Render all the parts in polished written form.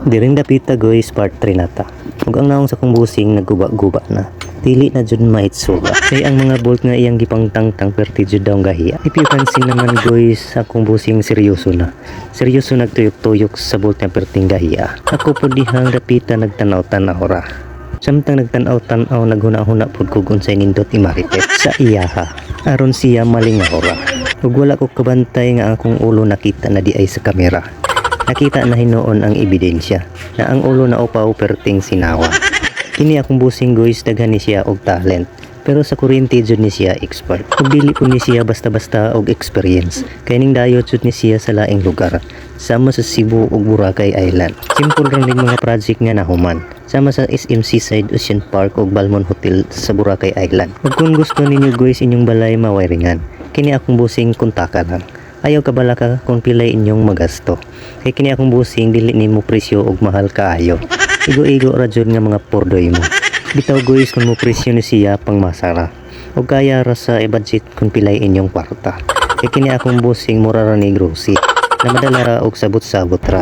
Diring dapita guys, part 3 nata. Ug ang naong sa kong busing nagguba-guba na. Dili na jud maitsuga. Kay ang mga bolt nga iyang gipangtangtang perti jud daw gahiya. If you pansin naman guys, sa akong busing seryoso na. Seryoso nagtuyok-tuyok sa bolt nga perting gahiya. Ako po dihang dapita nagtanaw-tanaw ra. Samtang nagtanaw-tanaw naghuna-huna pud ko kung sa nindot imaritet sa iyaha. Aron siya malingahora. Ug wala ko kabantay nga akong ulo nakita na di ay sa kamera. Nakita na hinoon ang ebidensya na ang ulo na upaw perting sinawa. Kini akong busing guys, daghan ni siya og talent. Pero sa kuryente jud ni siya expert. Ug dili ko ni siya basta-basta og experience. Kay ning dayon jud ni siya sa laing lugar. Sama sa Cebu ug Boracay Island. Simple ra ning mga project nga nahuman. Sama sa SM Seaside Ocean Park ug Balmon Hotel sa Boracay Island. Ug kung gusto ninyo guys inyong balay mawiringan, kini akong busing kontaka lang. Ayaw ka bala ka kung pilay inyong magasto. Kay kini akong busing dili nimo presyo og mahal kaayo. Igo-igo ra jud nga mga pordoy mo. Bitaw guys kung mo presyo ni siya pang masara. O kaya ra sa i-budget kung pilay inyong kwarta. Kay kini akong busing mura ra ni grocery. Na madala ra og sabot-sabot ra.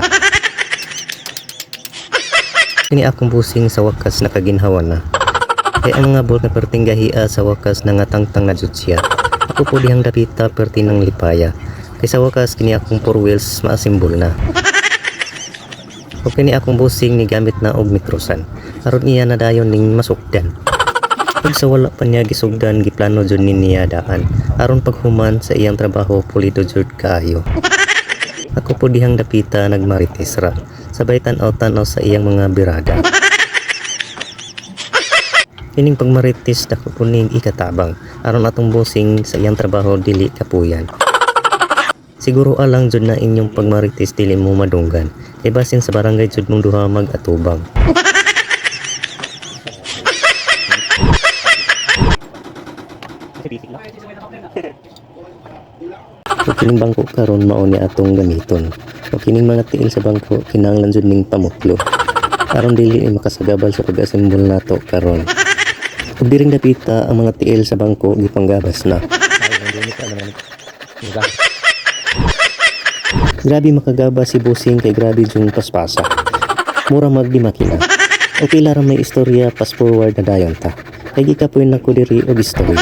Kini akong busing sa wakas nakaginhawa na. Kay ang mga bolt na perting gahiya sa wakas nangatangtang na jud siya. Ako po dihang dapita perti ng lipaya. Kay sa wakas kini akong 4 wheels maasimbol na. O kini akong busing ni gamit na og mitrosan. Aron iya na dayon ning masugdan. Pag sa wala pa niya gisugdan giplano jud ni niya daan. Aron paghuman sa iyang trabaho pulido jud kaayo. Ako po dihang dapita nagmarites ra. Sabay tan-aw sa iyang mga birada. Kining pagmarites dako po ning ikatabang. Aron atong busing sa iyang trabaho dili kapuyan. Siguro alang jud na inyong pagmarites dili mo madunggan. Kay basin sa barangay jud mong duha mag-atubang. O kining bangko karon mao ni atong gamiton. O kining mga tiil sa bangko kinahanglan jud ning pamutlo. Aron dili makasagabal sa pag-assemble nato karon. Ug diring dapita ang mga tiil sa bangko gipanggabas na. Grabe makagaba si busing kay grabe yung paspasa. Mura magdi makina. O pila ra may istorya pass forward na dayon ta. Kay gikapoy na ko diri og istorya.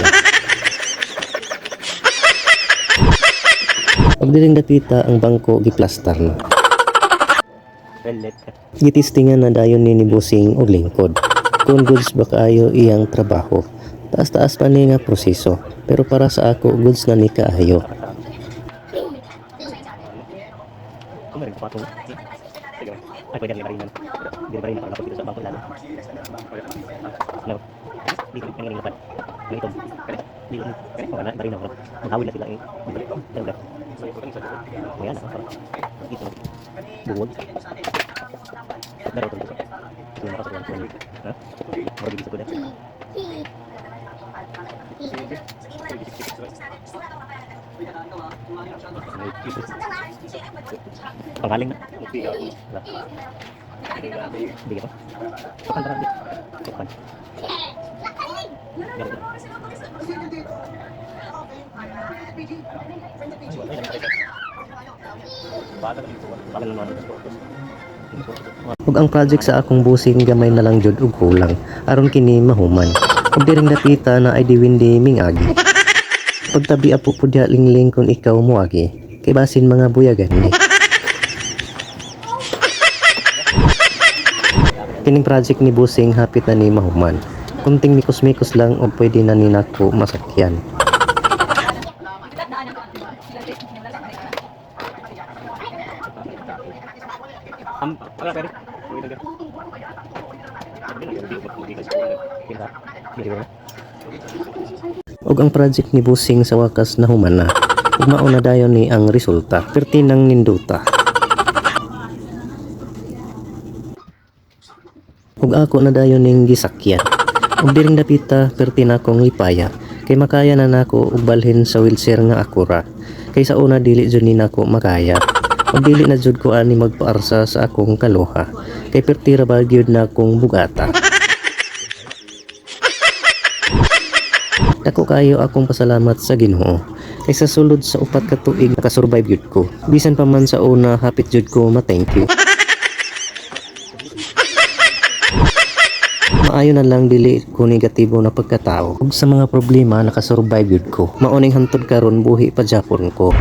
Ug diring dapita ang bangko giplastar na. Gitistingan na dayon ni busing og lingkod. Kung goods ba kaayo iyang trabaho. Taas-taas pa ni nga proseso. Pero para sa ako goods na ni kaayo. Ay, pwede rin marinan. Hindi rin para dito sa bangko lalo. No. Dito ang ngayon lapad. Dito. Dito. Wala na rin ako. Maghawid na sila eh. Dito. Ayan. Dito. Buwod. Daro to. Ito na kasi ko. Ha? Moro dito ko na. Panggaling na. Hindi ka pa? Tukan na rin. Tukan. Ug ang project sa akong busing gamay na lang jud ug kulang. Aron kini mahuman. Ug diring dapita na ay diwindi mingagi. Pagtabi apo po dia lingling kung ikaw moagi. Kay basin mga buyagan ni. Kining project ni busing hapit na ni mahuman. Kunting mikos-mikos lang o pwede na ni nako masakyan. Ug ang project ni busing sa wakas na human na. Ug mao na dayon ni ang resulta. Perti ng ninduta. Ug ako na dayon ning gisakyan. Ug diring dapita perti na akong lipaya. Kay makaya na nako og balhin sa wheelchair nga akura. Kay sa una dili jud ni nako makaya. Ug dili na jud ko ani magpaarsa sa akong kaluha. Kay perti ra ba gyud na akong bugata. Dako kayo akong pasalamat sa Ginoo. Kay sa sulod sa 4 ka tuig nakasurvive jud ko. Bisan pa man sa una hapit jud ko ma-thank you. Maayo na lang dili ko negatibo na pagkatao. Ug sa mga problema nakasurvive yun ko. Mauning hantod karon buhi pa Japon ko.